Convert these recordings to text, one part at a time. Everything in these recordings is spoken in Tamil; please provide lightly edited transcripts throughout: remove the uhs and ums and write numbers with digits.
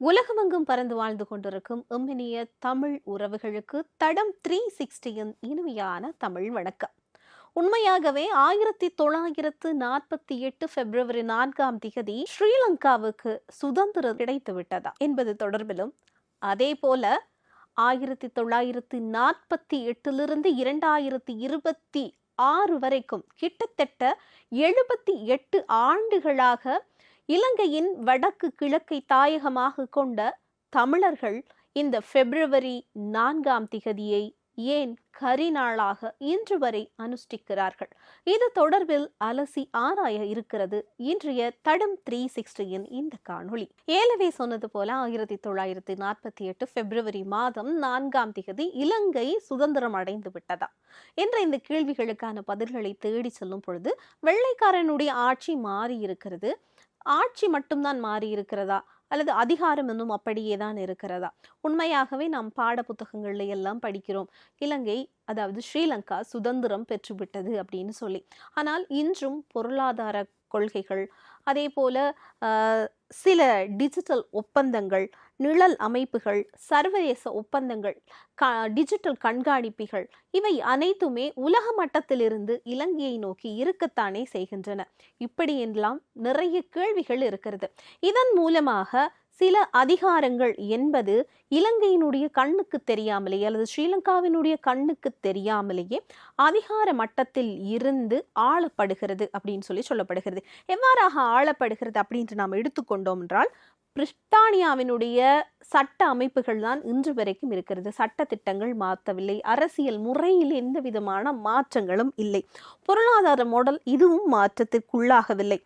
உலகமெங்கும் பறந்து வாழ்ந்து கொண்டிருக்கும் எம்மினிய தமிழ் உறவுகளுக்கு தடம் 360 இனிமையான தமிழ் வணக்கம். உண்மையாகவே 1948 பிப்ரவரி 4 ஸ்ரீலங்காவுக்கு சுதந்திரம் கிடைத்து விட்டதா என்பது தொடர்பிலும், அதே போல 1948 2026 வரைக்கும் கிட்டத்தட்ட 78 ஆண்டுகளாக இலங்கையின் வடக்கு கிழக்கை தாயகமாக கொண்ட தமிழர்கள் இந்த பிப்ரவரி 4 ஏன் கரிநாளாக இன்று வரை அனுஷ்டிக்கிறார்கள்? இது தொடர்பில் அலசி ஆராய இருக்கிறது இன்றைய தடம் 360 இந்த காணொளி. ஏலவே சொன்னது போல 1948 பிப்ரவரி 4 இலங்கை சுதந்திரம் அடைந்து விட்டதா என்ற இந்த கேள்விகளுக்கான பதில்களை தேடி செல்லும் பொழுது வெள்ளைக்காரனுடைய ஆட்சி மாறி இருக்கிறது. ஆட்சி மட்டும்தான் மாறி இருக்கிறதா அல்லது அதிகாரம் இன்னும் அப்படியே தான் இருக்கிறதா? உண்மையாகவே நாம் பாட புத்தகங்கள்ல எல்லாம் படிக்கிறோம், இலங்கை அதாவது ஸ்ரீலங்கா சுதந்திரம் பெற்றுவிட்டது அப்படின்னு சொல்லி. ஆனால் இன்றும் பொருளாதார கொள்கைகள், அதே போல சில டிஜிட்டல் ஒப்பந்தங்கள், நிழல் அமைப்புகள், சர்வதேச ஒப்பந்தங்கள், டிஜிட்டல் கண்காணிப்புகள், இவை அனைத்துமே உலக மட்டத்திலிருந்து இலங்கையை நோக்கி இருக்கத்தானே செய்கின்றன. இப்படி எல்லாம் நிறைய கேள்விகள் இருக்கிறது. இதன் மூலமாக சில அதிகாரங்கள் என்பது இலங்கையினுடைய கண்ணுக்கு தெரியாமலேயே அல்லது ஸ்ரீலங்காவினுடைய கண்ணுக்கு தெரியாமலேயே அதிகார மட்டத்தில் இருந்து ஆளப்படுகிறது அப்படின்னு சொல்லப்படுகிறது. எவ்வாறாக ஆளப்படுகிறது அப்படின்ட்டு நாம் எடுத்துக்கொண்டோம் என்றால், பிரித்தானியாவினுடைய சட்ட அமைப்புகள் தான் இன்று வரைக்கும் இருக்கிறது. சட்ட திட்டங்கள் மாற்றவில்லை, அரசியல் முறையில் எந்த விதமான மாற்றங்களும் இல்லை, பொருளாதார மாடல் இதுவும் மாற்றத்திற்குள்ளாகவில்லை.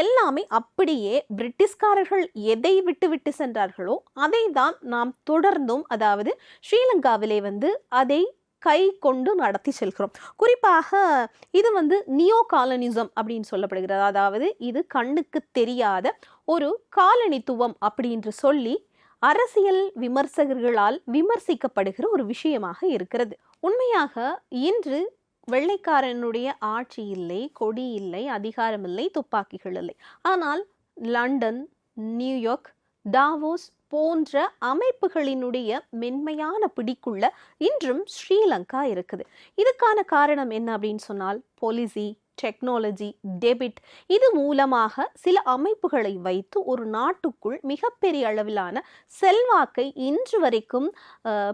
எல்லாமே அப்படியே பிரிட்டிஷ்காரர்கள் எதை விட்டு சென்றார்களோ அதை தான் நாம் தொடர்ந்தும், அதாவது ஸ்ரீலங்காவிலே அதை கை கொண்டு நடத்தி செல்கிறோம். குறிப்பாக இது நியோ காலனிசம் அப்படின்னு சொல்லப்படுகிறது. அதாவது இது கண்ணுக்கு தெரியாத ஒரு காலனித்துவம் அப்படின்று சொல்லி அரசியல் விமர்சகர்களால் விமர்சிக்கப்படுகிற ஒரு விஷயமாக இருக்கிறது. உண்மையாக இன்று வெள்ளைக்காரனுடைய ஆட்சி இல்லை, கொடி இல்லை, அதிகாரம் இல்லை, துப்பாக்கிகள் இல்லை. ஆனால் லண்டன், நியூயார்க், டாவோஸ் போன்ற அமைப்புகளினுடைய மென்மையான பிடிக்குள்ள இன்றும் ஸ்ரீலங்கா இருக்குது. இதுக்கான காரணம் என்ன அப்படின்னு சொன்னால், பாலிசி, டெக்னாலஜி, டெபிட், இது மூலமாக சில அமைப்புகளை வைத்து ஒரு நாட்டுக்குள் மிகப்பெரிய அளவிலான செல்வாக்கை இன்று வரைக்கும்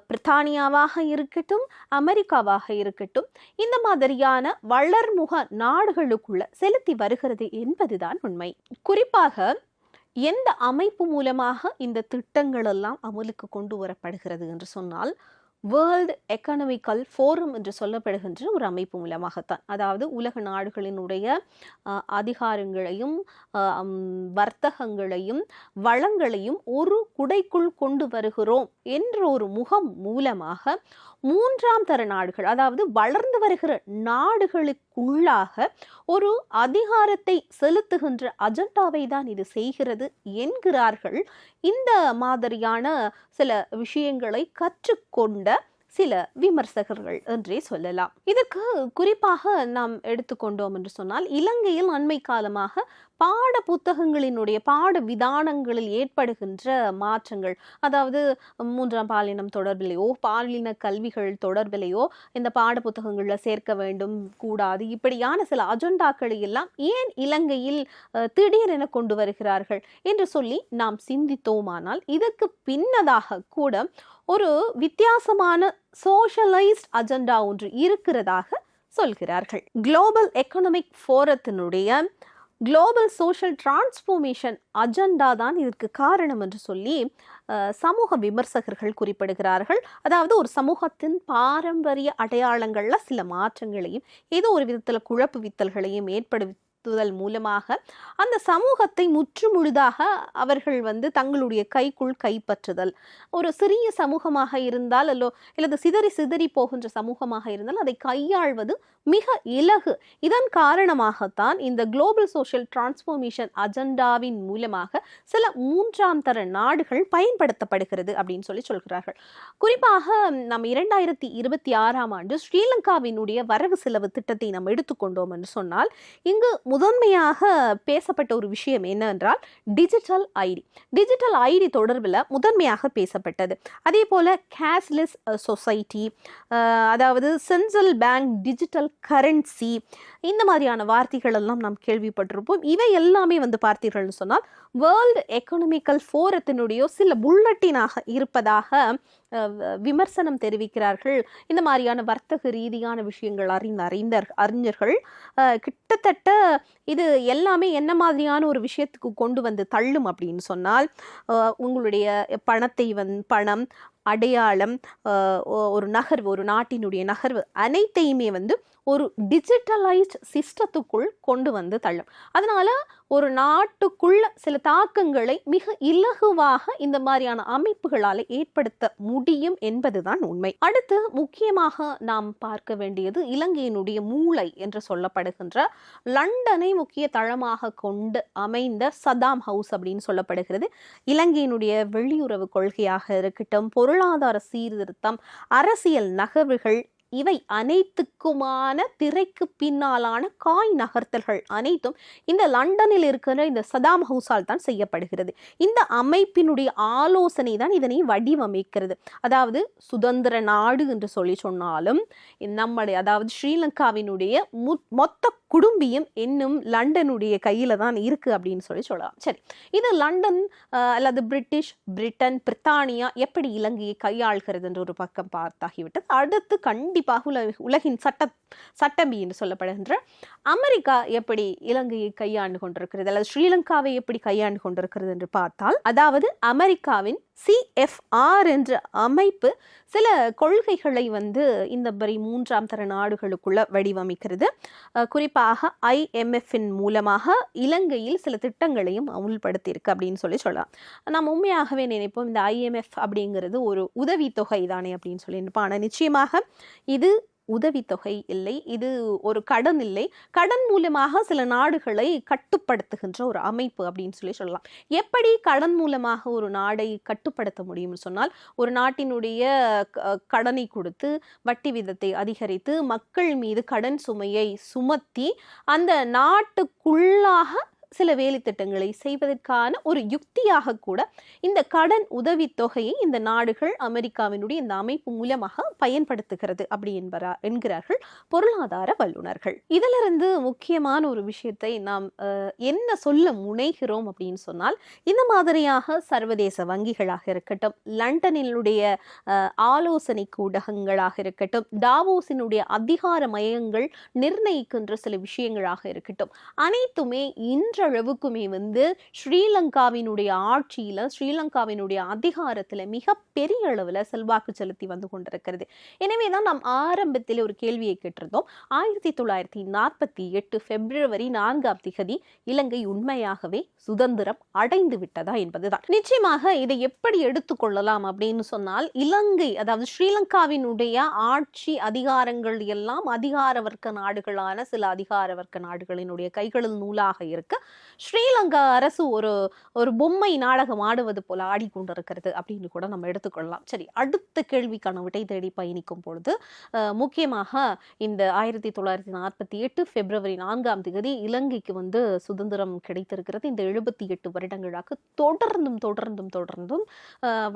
பிரித்தானியாவாக இருக்கட்டும், அமெரிக்காவாக இருக்கட்டும், இந்த மாதிரியான வளர்முக நாடுகளுக்குள்ள செலுத்தி வருகிறது என்பதுதான் உண்மை. குறிப்பாக எந்த அமைப்பு மூலமாக இந்த திட்டங்கள் எல்லாம் அமலுக்கு கொண்டு வரப்படுகிறது என்று சொன்னால், வேர்ல்டு எக்கனாமிக்கல் ஃபோரம் என்று சொல்லப்படுகின்ற ஒரு அமைப்பு மூலமாகத்தான். அதாவது உலக நாடுகளினுடைய அதிகாரங்களையும் வர்த்தகங்களையும் வளங்களையும் ஒரு குடைக்குள் கொண்டு வருகிறோம் என்ற ஒரு முகம் மூலமாக மூன்றாம் தர நாடுகள், அதாவது வளர்ந்து வருகிற நாடுகளுக்குள்ளாக ஒரு அதிகாரத்தை செலுத்துகின்ற அஜெண்டாவை தான் இது செய்கிறது என்கிறார்கள். இந்த மாதிரியான சில விஷயங்களை கற்றுக்கொண்ட சில விமர்சகர்கள் என்றே சொல்லலாம். இதற்கு குறிப்பாக நாம் எடுத்துக்கொண்டோம் என்று சொன்னால், இலங்கையில் அண்மை காலமாக பாட புத்தகங்களினுடைய பாட விதானங்களில் ஏற்படுகின்ற மாற்றங்கள், அதாவது மூன்றாம் பாலினம் தொடர்பிலேயோ பாலின கல்விகள் தொடர்பிலேயோ இந்த பாட புத்தகங்களில் சேர்க்க வேண்டும் கூடாது, இப்படியான சில அஜெண்டாக்களை எல்லாம் ஏன் இலங்கையில் திடீரென கொண்டு வருகிறார்கள் என்று சொல்லி நாம் சிந்தித்தோமானால், இதற்கு பின்னதாக கூட ஒரு வித்தியாசமான சோஷலைஸ்ட் அஜெண்டா ஒன்று இருக்கிறதாக சொல்கிறார்கள். குளோபல் எக்கனாமிக் ஃபோரத்தினுடைய குளோபல் சோஷியல் டிரான்ஸ்ஃபர்மேஷன் அஜெண்டா தான் இதற்கு காரணம் என்று சொல்லி சமூக விமர்சகர்கள் குறிப்பிடுகிறார்கள். அதாவது ஒரு சமூகத்தின் பாரம்பரிய அடையாளங்கள்ல சில மாற்றங்களையும் ஏதோ ஒரு விதத்தில் குழப்பு வித்தல்களையும் மூலமாக அந்த சமூகத்தை முற்றுமுழுதாக அவர்கள் தங்களுடைய கைக்குள் கைப்பற்றுதல், ஒரு சிறிய சமூகமாக இருந்தால் அல்லது சிதறி போகின்ற சமூகமாக இருந்தால் அதை கையாள்வது மிக இலகு. இதன் காரணமாகத்தான் இந்த குளோபல் சோஷியல் டிரான்ஸ்ஃபர்மேஷன் அஜெண்டாவின் மூலமாக சில மூன்றாம் தர நாடுகள் பயன்படுத்தப்படுகிறது அப்படின்னு சொல்கிறார்கள். குறிப்பாக நாம் 2026 ஸ்ரீலங்காவினுடைய வரவு செலவு திட்டத்தை நாம் எடுத்துக்கொண்டோம் என்று சொன்னால், இங்கு முதன்மையாக பேசப்பட்ட ஒரு விஷயம் என்னவென்றால் டிஜிட்டல் ஐடி. டிஜிட்டல் ஐடி தொடர்பில் முதன்மையாக பேசப்பட்டது. அதே போல கேஷ்லெஸ் சொசைட்டி, அதாவது சென்ட்ரல் பேங்க் டிஜிட்டல் கரன்சி, இந்த மாதிரியான வார்த்தைகள் எல்லாம் நாம் கேள்விப்பட்டிருப்போம். இவை எல்லாமே பார்த்தீர்கள்னு சொன்னால் வேர்ல்டு எக்கனாமிக்கல் ஃபோரத்தினுடைய சில புல்லட்டினாக இருப்பதாக விமர்சனம் தெரிவிக்கிறார்கள். இந்த மாதிரியான வர்த்தக ரீதியான விஷயங்கள் அறிஞர்கள் கிட்டத்தட்ட இது எல்லாமே என்ன மாதிரியான ஒரு விஷயத்துக்கு கொண்டு வந்து தள்ளும் அப்படின்னு சொன்னால், உங்களுடைய பணத்தை பணம், அடையாளம், ஒரு நகர்வு, ஒரு நாட்டினுடைய நகர்வு அனைத்தையுமே ஒரு டிஜிட்டலைஸ்ட் சிஸ்டத்துக்குள் கொண்டு வந்து தள்ளும். அதனால ஒரு நாட்டுக்குள்ள சில தாக்கங்களை மிக இலகுவாக இந்த மாதிரியான அமைப்புகளால் ஏற்படுத்த முடியும் என்பதுதான் உண்மை. அடுத்து முக்கியமாக நாம் பார்க்க வேண்டியது இலங்கையினுடைய மூளை என்று சொல்லப்படுகின்ற லண்டனை முக்கிய தளமாக கொண்டு அமைந்த சதாம் ஹவுஸ் அப்படின்னு சொல்லப்படுகிறது. இலங்கையினுடைய வெளியுறவு கொள்கையாக இருக்கட்டும், பொருளாதார சீர்திருத்தம், அரசியல் நகர்வுகள், இவை அனைத்துக்குமான திரைக்கு பின்னாலான காய் நகர்த்தல்கள் அனைத்தும் இந்த லண்டனில் இருக்கிற இந்த சதாம் ஹவுஸால் தான் செய்யப்படுகிறது. இந்த அமைப்பினுடைய ஆலோசனை தான் இதனை வடிவமைக்கிறது. அதாவது சுதந்திர நாடு என்று சொன்னாலும் நம்முடைய, அதாவது ஸ்ரீலங்காவினுடைய மொத்த குடும்பியும் இன்னும் லண்டனுடைய கையில தான் இருக்கு அப்படின்னு சொல்லலாம். சரி, இது லண்டன் அல்லது பிரிட்டன், பிரித்தானியா எப்படி இலங்கையை கையாள்கிறது என்று ஒரு பக்கம் பார்த்தாகிவிட்டது. அடுத்து கண்டிப்பாக உலகின் சட்டம்பி என்று சொல்லப்படுகின்ற அமெரிக்கா எப்படி இலங்கையை கையாண்டு கொண்டிருக்கிறது அல்லது ஸ்ரீலங்காவை எப்படி கையாண்டு கொண்டிருக்கிறது என்று பார்த்தால், அதாவது அமெரிக்காவின் CFR என்ற அமைப்பு சில கொள்கைகளை இந்த மூன்றாம் தர நாடுகளுக்குள்ள வடிவமைக்கிறது. குறிப்பாக IMF-இன் மூலமாக இலங்கையில் சில திட்டங்களையும் அமுல்படுத்தி இருக்கு அப்படின்னு சொல்லலாம். நாம் உண்மையாகவே நினைப்போம் இந்த IMF அப்படிங்கிறது ஒரு உதவித்தொகை தானே அப்படின்னு சொல்லியிருப்போம். ஆனால் நிச்சயமாக இது உதவித்தொகை இல்லை, இது ஒரு கடன் இல்லை. கடன் மூலமாக சில நாடுகளை கட்டுப்படுத்துகின்ற ஒரு அமைப்பு அப்படின்னு சொல்லலாம். எப்படி கடன் மூலமாக ஒரு நாடை கட்டுப்படுத்த முடியும்னு சொன்னால், ஒரு நாட்டினுடைய கடனை கொடுத்து வட்டி விதத்தை அதிகரித்து மக்கள் மீது கடன் சுமையை சுமத்தி அந்த நாட்டுக்குள்ளாக சில வேலை திட்டங்களை செய்வதற்கான ஒரு யுக்தியாக கூட இந்த கடன் உதவி தொகையை இந்த நாடுகள் அமெரிக்காவினுடைய இந்த அமைப்பு மூலமாக பயன்படுத்துகிறது அப்படி என்கிறார்கள் பொருளாதார வல்லுநர்கள். இதிலிருந்து முக்கியமான ஒரு விஷயத்தை நாம் என்ன சொல்ல முனைகிறோம் அப்படின்னு சொன்னால், இந்த மாதிரியாக சர்வதேச வங்கிகளாக இருக்கட்டும், லண்டனினுடைய ஆலோசனை கூடகங்களாக இருக்கட்டும், டாவோஸினுடைய அதிகார மையங்கள் நிர்ணயிக்கின்ற சில விஷயங்களாக இருக்கட்டும், அனைத்துமே இன்றளவுக்குமே ஸ்ரீலங்காவினுடைய ஆட்சியில, ஸ்ரீலங்காவினுடைய அதிகாரத்துல மிக பெரிய அளவுல செல்வாக்கு செலுத்தி வந்து கொண்டிருக்கிறது. எனவேதான் நாம் ஆரம்பத்தில் ஒரு கேள்வியை கேட்டிருந்தோம். 1948 பிப்ரவரி 4 இலங்கை உண்மையாகவே சுதந்திரம் அடைந்து விட்டதா என்பதுதான். நிச்சயமாக இதை எப்படி எடுத்துக்கொள்ளலாம் அப்படின்னு சொன்னால், இலங்கை, அதாவது ஸ்ரீலங்காவினுடைய ஆட்சி அதிகாரங்கள் எல்லாம் அதிகார வர்க்க நாடுகளான சில அதிகார வர்க்க நாடுகளினுடைய கைகளில் நூலாக இருக்கு. ஸ்ரீலங்கா அரசு ஒரு பொம்மை நாடகம் ஆடுவது போல ஆடிக்கொண்டிருக்கிறது அப்படின்னு கூட நம்ம எடுத்துக்கொள்ளலாம். சரி, அடுத்த கேள்விக்கான விடை தேடி பயணிக்கும் பொழுது முக்கியமாக இந்த 1948 பிப்ரவரி 4 இலங்கைக்கு சுதந்திரம் கிடைத்திருக்கிறது. இந்த 78 வருடங்களாக தொடர்ந்தும்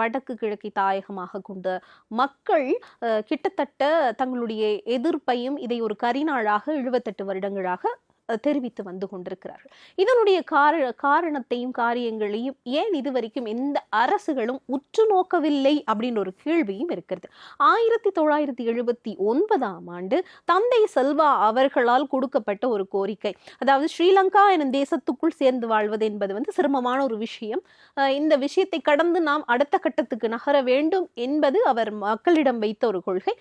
வடக்கு கிழக்கை தாயகமாக கொண்ட மக்கள் கிட்டத்தட்ட தங்களுடைய எதிர்ப்பையும் இதை ஒரு கரிநாளாக 78 வருடங்களாக தெரிவித்து வந்து கொண்டிருக்கிறார்கள். இதனுடைய காரணத்தையும் காரியங்களையும் ஏன் இதுவரைக்கும் எந்த அரசுகளும் உற்று நோக்கவில்லை அப்படின்னு ஒரு கேள்வியும் இருக்கிறது. 1979 தந்தை செல்வா அவர்களால் கொடுக்கப்பட்ட ஒரு கோரிக்கை, அதாவது ஸ்ரீலங்கா எனும் தேசத்துக்குள் சேர்ந்து வாழ்வது என்பது சிரமமான ஒரு விஷயம், இந்த விஷயத்தை கடந்து நாம் அடுத்த கட்டத்துக்கு நகர வேண்டும் என்பது அவர் மக்களிடம் வைத்த ஒரு கொள்கை.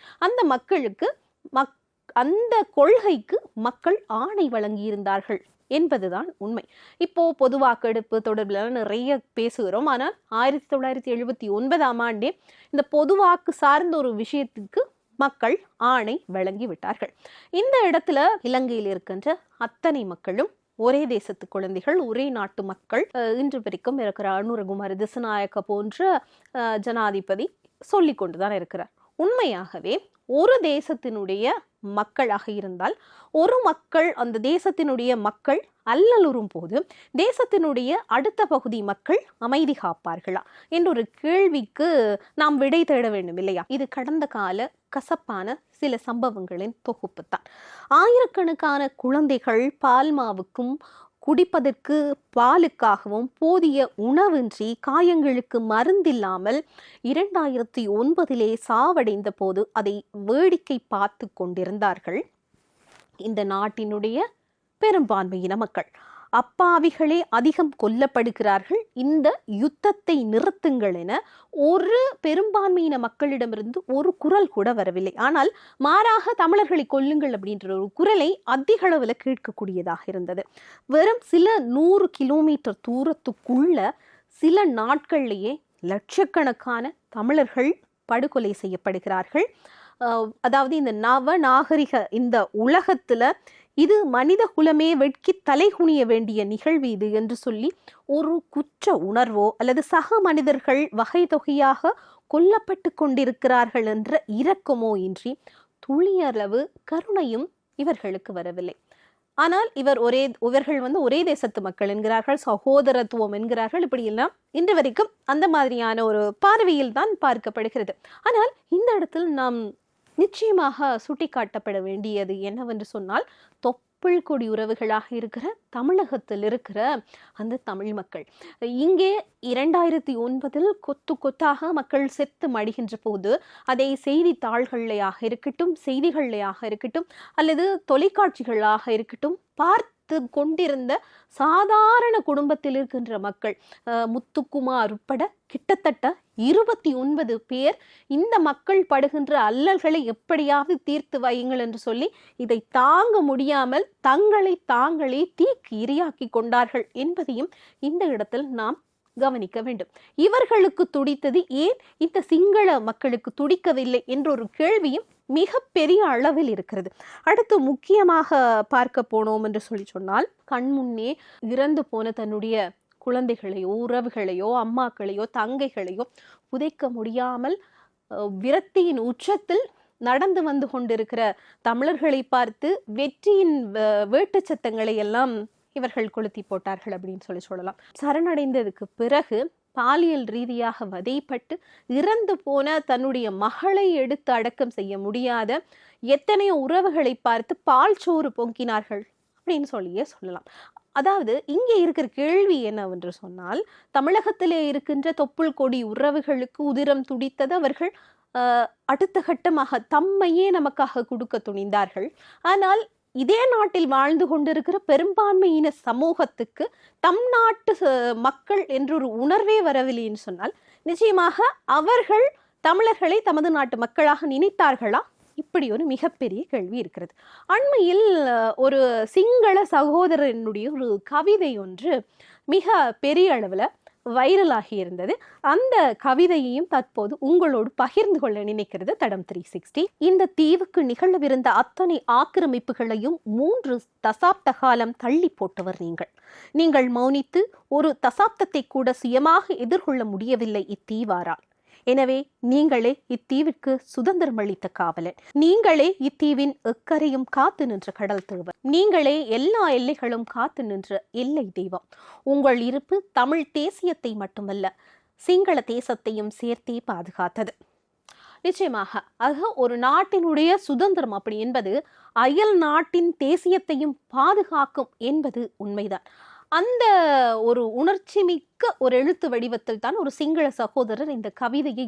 அந்த கொள்கைக்கு மக்கள் ஆணை வழங்கியிருந்தார்கள் என்பதுதான் உண்மை. இப்போ பொது வாக்கெடுப்பு தொடர்பில் நிறைய பேசுகிறோம். ஆனால் 1979 இந்த பொது வாக்கு சார்ந்த ஒரு விஷயத்துக்கு மக்கள் ஆணை வழங்கி விட்டார்கள். இந்த இடத்துல இலங்கையில் இருக்கின்ற அத்தனை மக்களும் ஒரே தேசத்து குழந்தைகள், ஒரே நாட்டு மக்கள். இன்று வரைக்கும் இருக்கிற அனுரகுமார திசுநாயக்க போன்ற ஜனாதிபதி சொல்லிக் கொண்டுதான் இருக்கிறார். உண்மையாகவே ஒரு தேசத்தினுடைய மக்களாக இருந்தால் ஒரு மக்கள் அந்த தேசத்தினுடைய மக்கள் அல்லலுறும் போது தேசத்தினுடைய அடுத்த பகுதி மக்கள் அமைதி காப்பார்களா என்ற ஒரு கேள்விக்கு நாம் விடை தேட வேண்டும் இல்லையா? இது கடந்த கால கசப்பான சில சம்பவங்களின் தொகுப்பு தான். ஆயிரக்கணக்கான குழந்தைகள் பால்மாவுக்கும் குடிப்பதற்கு பாலுக்காகவும் போதிய உணவின்றி காயங்களுக்கு மருந்தில்லாமல் 2009 சாவடைந்த போது அதை வேடிக்கை பார்த்து கொண்டிருந்தார்கள் இந்த நாட்டினுடைய பெரும்பான்மையின மக்கள். அப்பாவிகளே அதிகம் கொல்லப்படுகிறார்கள், இந்த யுத்தத்தை நிறுத்துங்கள் என ஒரு பெரும்பான்மையின மக்களிடமிருந்து ஒரு குரல் கூட வரவில்லை. ஆனால் மாறாக தமிழர்களை கொல்லுங்கள் அப்படின்ற ஒரு குரலை அதிக அளவுல கேட்கக்கூடியதாக இருந்தது. வெறும் சில 100 கிலோமீட்டர் தூரத்துக்குள்ள சில நாட்கள்லேயே லட்சக்கணக்கான தமிழர்கள் படுகொலை செய்யப்படுகிறார்கள். அதாவது இந்த நவநாகரிக இந்த உலகத்துல இது மனித குலமே வெட்கி தலைகுனிய வேண்டிய நிகழ்வு இது என்று சொல்லி ஒரு குற்ற உணர்வோ அல்லது சக மனிதர்கள் வகை தொகையாக கொல்லப்பட்டு கொண்டிருக்கிறார்கள் என்ற இரக்கமோ இன்றி துளியளவு கருணையும் இவர்களுக்கு வரவில்லை. ஆனால் இவர்கள் ஒரே தேசத்து மக்கள் என்கிறார்கள், சகோதரத்துவம் என்கிறார்கள். இப்படி எல்லாம் இன்று வரைக்கும் அந்த மாதிரியான ஒரு பார்வையில் தான் பார்க்கப்படுகிறது. ஆனால் இந்த இடத்தில் நாம் நிச்சயமாக சுட்டிக்காட்டப்பட வேண்டியது என்னவென்று சொன்னால், தொப்புள் கொடி உறவுகளாக இருக்கிற தமிழகத்தில் இருக்கிற அந்த தமிழ் மக்கள். இங்கே 2009 கொத்து கொத்தாக மக்கள் செத்து மடிகின்ற போது அதை செய்தித்தாள்களையாக இருக்கட்டும், செய்திகளையாக இருக்கட்டும், அல்லது தொலைக்காட்சிகளாக இருக்கட்டும் பார்த்து கொண்டிருந்த சாதாரண குடும்பத்தில் இருக்கின்ற மக்கள், முத்துக்குமார் உட்பட கிட்டத்தட்ட 29 பேர் இந்த மக்கள் படுகின்ற அல்லல்களை எப்படியாவது தீர்த்து வையுங்கள் என்று சொல்லி இதை தாங்க முடியாமல் தங்களை தாங்களே தீக்கு இரையாக்கி கொண்டார்கள் என்பதையும் இந்த இடத்தில் நாம் கவனிக்க வேண்டும். இவர்களுக்கு துடித்தது ஏன் இந்த சிங்கள மக்களுக்கு துடிக்கவில்லை என்ற ஒரு கேள்வியும் மிக பெரிய அளவில் இருக்கிறது. அடுத்து முக்கியமாக பார்க்க போனோம் என்று சொன்னால், கண்முன்னே இறந்து போன தன்னுடைய குழந்தைகளையோ உறவுகளையோ அம்மாக்களையோ தங்கைகளையோ புதைக்க முடியாமல் விரக்தியின் உச்சத்தில் நடந்து வந்து கொண்டிருக்கிற தமிழர்களை பார்த்து வெற்றியின் வேட்டு சத்தங்களை எல்லாம் இவர்கள் கொளுத்தி போட்டார்கள் அப்படின்னு சொல்லலாம். சரணடைந்ததுக்கு பிறகு பாலியல் ரீதியாக வதைப்பட்டு இறந்து போன தன்னுடைய மகளை எடுத்து அடக்கம் செய்ய முடியாத எத்தனையோ உறவுகளை பார்த்து பால் சோறு பொங்கினார்கள் அப்படின்னு சொல்லியே சொல்லலாம். அதாவது இங்கே இருக்கிற கேள்வி என்னவென்று சொன்னால், தமிழகத்திலே இருக்கின்ற தொப்புள் கொடி உறவுகளுக்கு உதிரம் துடித்தது அவர்கள் அடுத்த கட்டமாக தம்மையே நமக்காக கொடுக்க துணிந்தார்கள். ஆனால் இதே நாட்டில் வாழ்ந்து கொண்டிருக்கிற பெரும்பான்மையின சமூகத்துக்கு தம் நாட்டு மக்கள் என்றொரு உணர்வே வரவில்லைன்னு சொன்னால், நிச்சயமாக அவர்கள் தமிழர்களை தமது நாட்டு மக்களாக நினைத்தார்களா? இப்படி ஒரு மிகப்பெரிய கேள்வி இருக்கிறது. அண்மையில் ஒரு சிங்கள சகோதரனுடைய ஒரு கவிதை ஒன்று மிக பெரிய அளவில் வைரலாகி இருந்தது. அந்த கவிதையையும் தற்போது உங்களோடு பகிர்ந்து கொள்ள நினைக்கிறது தடம் 360. இந்த தீவுக்கு நிகழவிருந்த அத்தனை ஆக்கிரமிப்புகளையும் 3 தசாப்த காலம் தள்ளி போட்டவர் நீங்கள் மௌனித்து ஒரு தசாப்தத்தை கூட சுயமாக எதிர்கொள்ள முடியவில்லை இத்தீவாரால். எனவே நீங்களே இத்தீவிற்கு சுதந்திரம் அளித்த காவலன், நீங்களே இத்தீவின் எக்கரையும் காத்து நின்ற கடல் தேவன், நீங்களே எல்லா எல்லைகளும் காத்து நின்ற எல்லை தெய்வம். உங்கள் இருப்பு தமிழ் தேசியத்தை மட்டுமல்ல, சிங்கள தேசத்தையும் சேர்த்தே பாதுகாத்தது. நிச்சயமாக ஒரு நாட்டினுடைய சுதந்திரம் அப்படி என்பது அயல் நாட்டின் தேசியத்தையும் பாதுகாக்கும் என்பது உண்மைதான். அந்த ஒரு உணர்ச்சி மிக்க ஒரு எழுத்து வடிவத்தில் தான் ஒரு சிங்கள சகோதரர் இந்த கவிதையை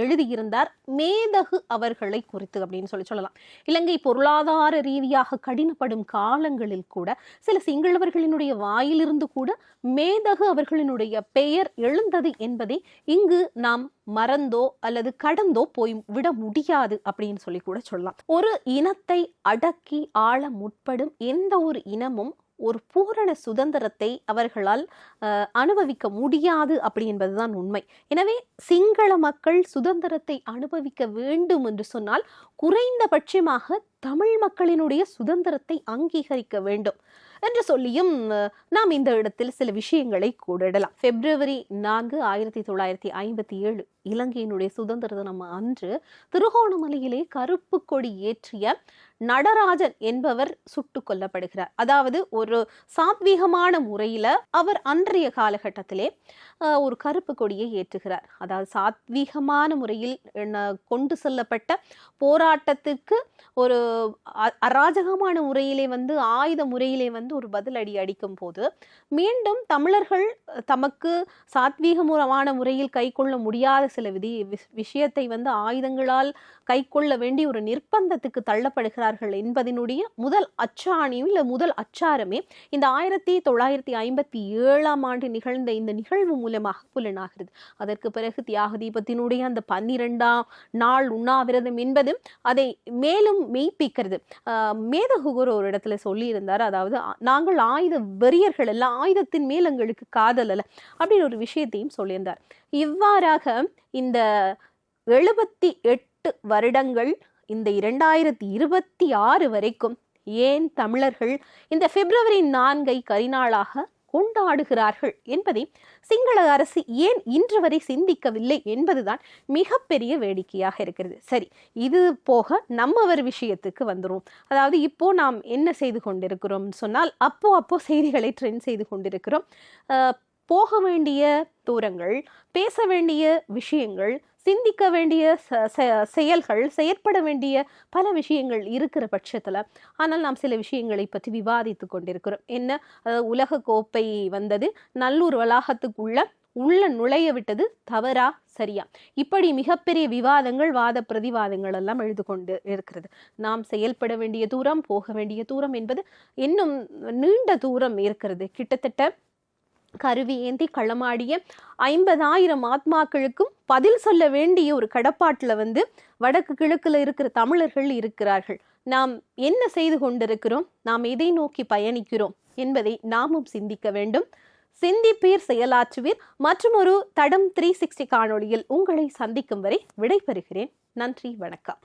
எழுதியிருந்தார், மேதகு அவர்களை குறித்து அப்படின்னு சொல்லலாம். இலங்கை பொருளாதார ரீதியாக கடினப்படும் காலங்களில் கூட சில சிங்களவர்களினுடைய வாயிலிருந்து கூட மேதகு அவர்களினுடைய பெயர் எழுந்தது என்பதை இங்கு நாம் மறந்தோ அல்லது கடந்தோ போய் விட முடியாது அப்படின்னு சொல்லி கூட சொல்லலாம். ஒரு இனத்தை அடக்கி ஆள முற்படும் எந்த ஒரு இனமும் ஒரு பூரண சுதந்திரத்தை அவர்களால் அனுபவிக்க முடியாது அப்படி என்பதுதான் உண்மை. எனவே சிங்கள மக்கள் சுதந்திரத்தை அனுபவிக்க வேண்டும் என்று சொன்னால் குறைந்தபட்சமாக தமிழ் மக்களினுடைய சுதந்திரத்தை அங்கீகரிக்க வேண்டும் என்று சொல்லியும் நாம் இந்த இடத்தில் சில விஷயங்களை கூறிடலாம். February 4, 1957 இலங்கையினுடைய சுதந்திர தினம் அன்று திருகோணமலையிலே கருப்பு கொடி ஏற்றிய நடராஜன் என்பவர் சுட்டுக் கொல்லப்படுகிறார். அதாவது ஒரு சாத்வீகமான முறையில அவர் அன்றைய காலகட்டத்திலே ஒரு கருப்பு கொடியை ஏற்றுகிறார். அதாவது சாத்வீகமான முறையில் கொண்டு செல்லப்பட்ட போராட்டத்துக்கு ஒரு அராஜகமான முறையிலே ஆயுத முறையிலே ஒரு பதிலடி அடிக்கும் போது மீண்டும் தமிழர்கள் தமக்கு சாத்வீகமான முறையில் கை கொள்ள முடியாத சில விஷயத்தை ஆயுதங்களால் கை கொள்ள வேண்டிய ஒரு நிர்பந்தத்துக்கு தள்ளப்படுகிறார்கள் என்பதனுடைய முதல் அச்சாணியும் இல்ல முதல் அச்சாரமே இந்த 1957ஆம் ஆண்டு நிகழ்ந்த இந்த நிகழ்வு மூலமாக புலனாகிறது. அதற்கு பிறகு தியாக தீபத்தினுடைய அந்த 12ஆம் நாள் உண்ணாவிரதம் என்பது அதை மேலும் மெய்ப்பிக்கிறது. மேதகுகர் ஒரு இடத்துல சொல்லி இருந்தார், அதாவது நாங்கள் ஆயுத வெறியர்கள் அல்ல, ஆயுதத்தின் மேல் எங்களுக்கு காதல் அல்ல அப்படின்னு ஒரு விஷயத்தையும் சொல்லியிருந்தார். இவ்வாறாக இந்த 78 வருடங்கள் இந்த 2026 வரைக்கும் ஏன் தமிழர்கள் இந்த பிப்ரவரி 4 கரிநாளாக கொண்டாடுகிறார்கள் என்பதை சிங்கள அரசு ஏன் இன்று வரை சிந்திக்கவில்லை என்பதுதான் மிகப்பெரிய வேடிக்கையாக இருக்கிறது. சரி, இது போக நம்மவர் விஷயத்துக்கு வந்துரும். அதாவது இப்போ நாம் என்ன செய்து கொண்டிருக்கிறோம் சொன்னால் அப்போ செய்திகளை ட்ரெண்ட் செய்து கொண்டிருக்கிறோம். போக வேண்டிய தூரங்கள், பேச வேண்டிய விஷயங்கள், சிந்திக்க வேண்டிய செயல்கள், செயற்பட வேண்டிய பல விஷயங்கள் இருக்கிற பட்சத்துல ஆனால் நாம் சில விஷயங்களை பற்றி விவாதித்து கொண்டிருக்கிறோம். என்ன, உலக கோப்பை வந்தது, நல்லூர் வளாகத்துக்குள்ள நுழைய விட்டது தவறா சரியா, இப்படி மிகப்பெரிய விவாதங்கள், வாத பிரதிவாதங்கள் எல்லாம் எழுது கொண்டு இருக்கிறது. நாம் செயல்பட வேண்டிய தூரம், போக வேண்டிய தூரம் என்பது இன்னும் நீண்ட தூரம் இருக்கிறது. கிட்டத்தட்ட கருவி ஏந்தி களமாடிய 50,000 ஆத்மாக்களுக்கும் பதில் சொல்ல வேண்டிய ஒரு கடப்பாட்டுல வடக்கு கிழக்குல இருக்கிற தமிழர்கள் இருக்கிறார்கள். நாம் என்ன செய்து கொண்டிருக்கிறோம், நாம் எதை நோக்கி பயணிக்கிறோம் என்பதை நாமும் சிந்திக்க வேண்டும். சிந்திப்பீர், செயலாற்றுவீர். மற்றும் ஒரு தடம் 360 காணொளியில் உங்களை சந்திக்கும் வரை விடைபெறுகிறேன். நன்றி, வணக்கம்.